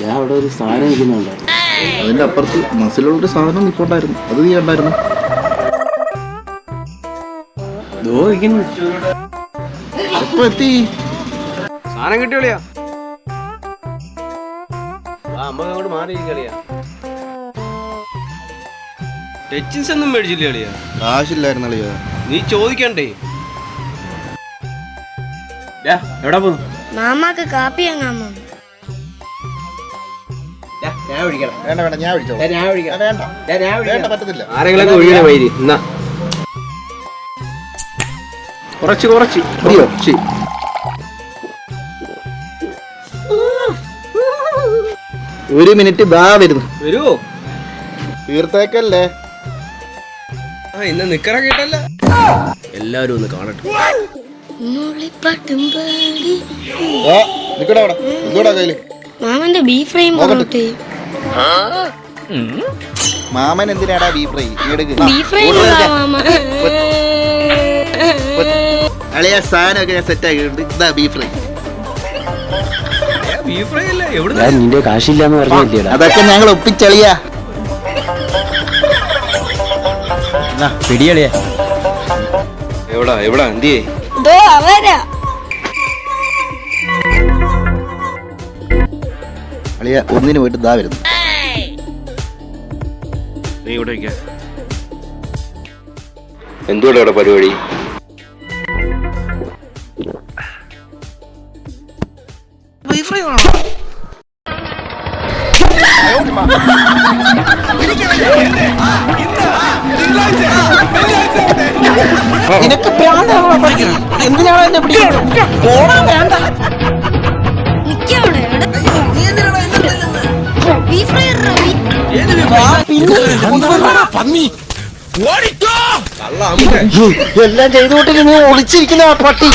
ഞാൻ അവിടെ ഒരു സാധനം ഇരിക്കുന്നുണ്ടായിരുന്നു. അതിന്റെ അപ്പുറത്ത് മസിലുള്ളൊരു സാധനം നിൽപ്പുണ്ടായിരുന്നു. അത് നീ കണ്ടായിരുന്നു? എപ്പോ എത്തി? സാധനം കിട്ടിയോളിയാ? അമ്മ അങ്ങോട്ട് മാറിയിരിക്കളിയാ. ടച്ചിങ്സ് ഒന്നും മേടിച്ചില്ല കളിയാ? കാശില്ലായിരുന്നു കളിയാ. നീ ചോദിക്കണ്ടേ? എവിടെ പോന്നു? മാമാക്ക് കാപ്പി വാങ്ങാൻ പോന്നു. വേണ്ട വേണ്ട, ഞാൻ വിളിച്ചോ. വേണ്ട, പറ്റത്തില്ല. ആരെങ്കിലും ഒഴിയണ വൈരി. കുറച്ച് ഒരു മിനിറ്റ് ബാ വരുന്നു. വരുവോ? തീർത്തേക്കല്ലേ? ഇന്ന് നിക്കറൊക്കെ ഇട്ടല്ല. എല്ലാരും ഒന്ന് കാണട്ടെ. മാമന്റെ ബീഫ് ഫ്രൈ മാമൻ എന്തിനാടാ ബീഫ് ഫ്രൈ? ബീഫ് ഫ്രൈ അളിയ സാധനമൊക്കെ ഞാൻ സെറ്റ് ആക്കിയിട്ടുണ്ട്. ഇതാ ബീഫ് ഫ്രൈ. ബീഫ് ഫ്രൈ അല്ലേ? എവിടെ നിന്റെ കാശില്ലാന്ന് പറഞ്ഞില്ലേടാ? അതൊക്കെ ഞങ്ങൾ ഒപ്പിച്ചളിയാ. പിടിയളിയാ. എവിടാ എന്തിയേ? അളിയ ഒന്നിന് പോയിട്ട് ഇതാ വരുന്നു. നീ ഇവിടെ എന്തുകൂടെ അവിടെ പരിപാടി? നിനക്ക് എന്തിനാണ് എന്നെ പിടിക്കുന്നത്? എല്ലാം ചെയ്തുകൊണ്ടിരുന്ന് നീ ഒളിച്ചിരിക്കുന്ന പട്ടി.